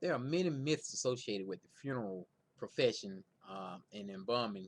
There are many myths associated with the funeral profession and embalming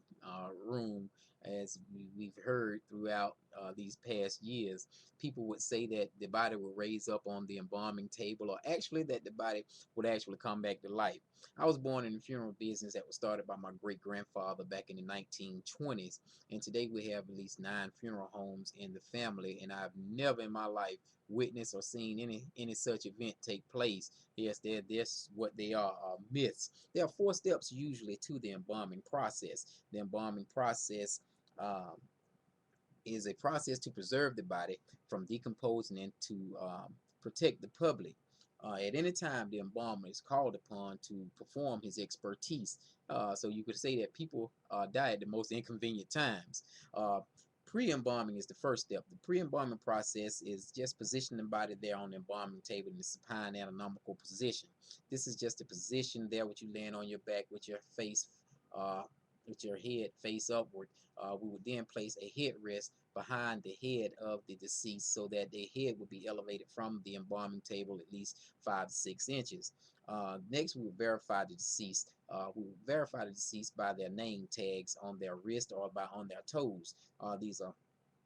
room, as we've heard throughout these past years. People would say that the body would raise up on the embalming table, or actually that the body would actually come back to life. I was born in the funeral business that was started by my great grandfather back in the 1920s, and today we have at least 9 funeral homes in the family, and I've never in my life witnessed or seen any such event take place. Yes, that's what they are, myths. There are 4 steps usually to the embalming process. The embalming process um, is a process to preserve the body from decomposing and to protect the public. At any time, the embalmer is called upon to perform his expertise. So you could say that people die at the most inconvenient times. Uh, Pre-embalming is the first step. The pre-embalming process is just positioning the body there on the embalming table in the supine anatomical position. This is just a position there with you laying on your back with your face, with your head face upward. We would then place a headrest behind the head of the deceased so that their head would be elevated from the embalming table at least 5 to 6 inches. Next, we will verify the deceased. We will verify the deceased by their name tags on their wrist or by on their toes. These are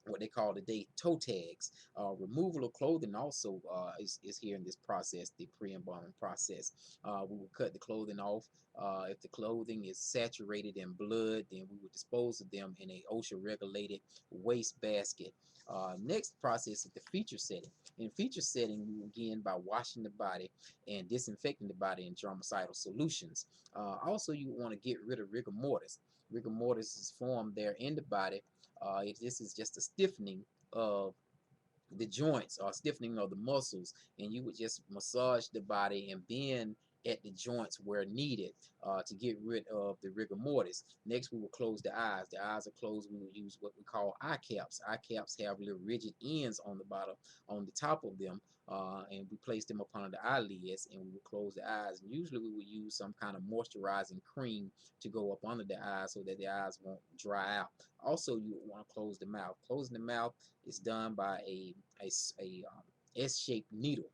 what they call today toe tags. Removal of clothing also is here in this process, the pre-embalming process. We will cut the clothing off. If the clothing is saturated in blood, then we will dispose of them in a OSHA regulated waste basket. Next process is the feature setting. In feature setting, we will begin by washing the body and disinfecting the body in germicidal solutions. Also, you want to get rid of rigor mortis. Rigor mortis is formed there in the body. This is just a stiffening of the joints or stiffening of the muscles, and you would just massage the body and bend at the joints where needed to get rid of the rigor mortis. Next, we will close the eyes. The eyes are closed. We will use what we call eye caps. Eye caps have little rigid ends on the bottom, on the top of them, and we place them upon the eyelids, and we will close the eyes. And usually, we will use some kind of moisturizing cream to go up under the eyes so that the eyes won't dry out. Also, you want to close the mouth. Closing the mouth is done by a S-shaped needle.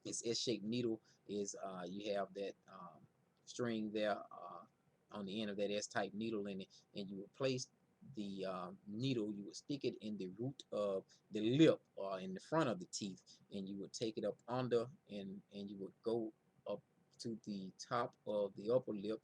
This S-shaped needle is you have that string there on the end of that S-type needle in it, and you will place the needle. You would stick it in the root of the lip or in the front of the teeth, and you would take it up under, and you would go up to the top of the upper lip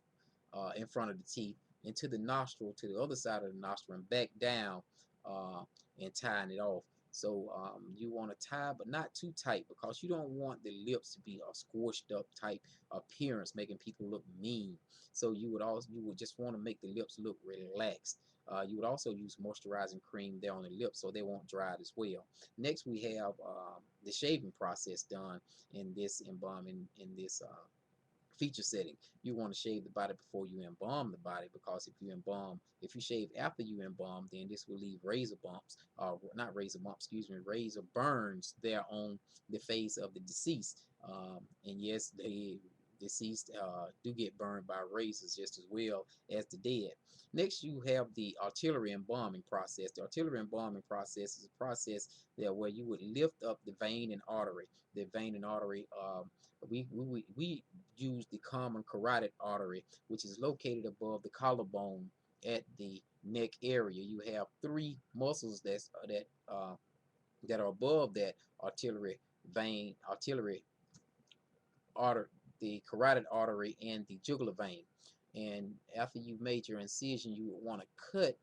in front of the teeth, into the nostril, to the other side of the nostril, and back down, uh, and tying it off. So you want to tie, but not too tight, because you don't want the lips to be a squished up type appearance, making people look mean. So you would just want to make the lips look relaxed. You would also use moisturizing cream there on the lips so they won't dry out as well. Next, we have the shaving process done in this embalming, in this feature setting. You want to shave the body before you embalm the body, because if you shave after you embalm, then this will leave razor bumps, not razor bumps, excuse me, razor burns there on the face of the deceased. And yes, the deceased do get burned by razors just as well as the dead. Next, you have the artillery embalming process. The artillery embalming process is a process there where you would lift up the vein and artery. The vein and artery, we use the common carotid artery, which is located above the collarbone at the neck area. You have 3 muscles that are above that artillery vein, artillery artery, the carotid artery, and the jugular vein. And after you've made your incision, you would want to cut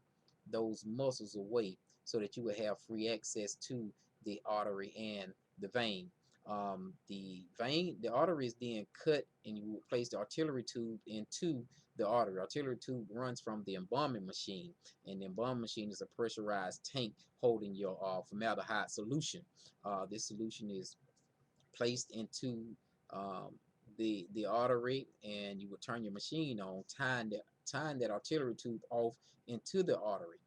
those muscles away so that you would have free access to the artery and the vein. The artery is then cut, and you will place the artillery tube into the artery. Artillery tube runs from the embalming machine, and the embalming machine is a pressurized tank holding your formaldehyde solution. This solution is placed into um, the artery, and you would turn your machine on, tying that artillery tube off into the artery,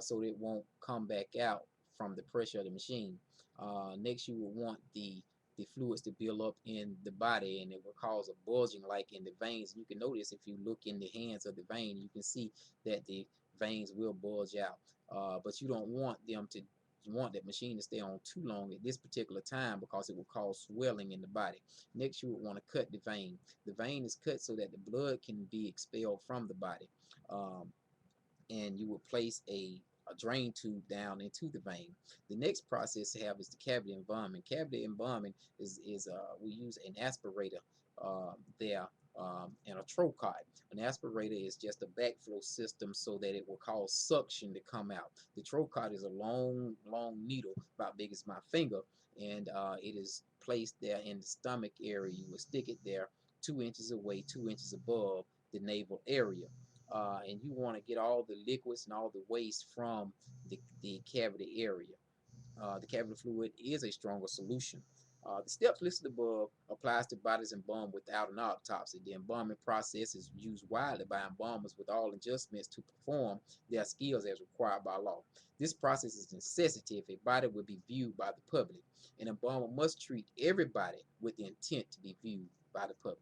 so that it won't come back out from the pressure of the machine. Next, you will want the fluids to build up in the body, and it will cause a bulging like in the veins. You can notice if you look in the hands of the vein, you can see that the veins will bulge out, but you don't want them to want that machine to stay on too long at this particular time because it will cause swelling in the body. Next, you would want to cut the vein. The vein is cut so that the blood can be expelled from the body. Um, and you would place a drain tube down into the vein. The next process to have is the cavity embalming. Cavity embalming is we use an aspirator there and a trocot. An aspirator is just a backflow system so that it will cause suction to come out. The trocot is a long needle about big as my finger, and it is placed there in the stomach area. You will stick it there 2 inches away, 2 inches above the navel area. And you want to get all the liquids and all the waste from the cavity area. The cavity fluid is a stronger solution. The steps listed above applies to bodies embalmed without an autopsy. The embalming process is used widely by embalmers with all adjustments to perform their skills as required by law. This process is a necessity if a body will be viewed by the public. An embalmer must treat everybody with the intent to be viewed by the public.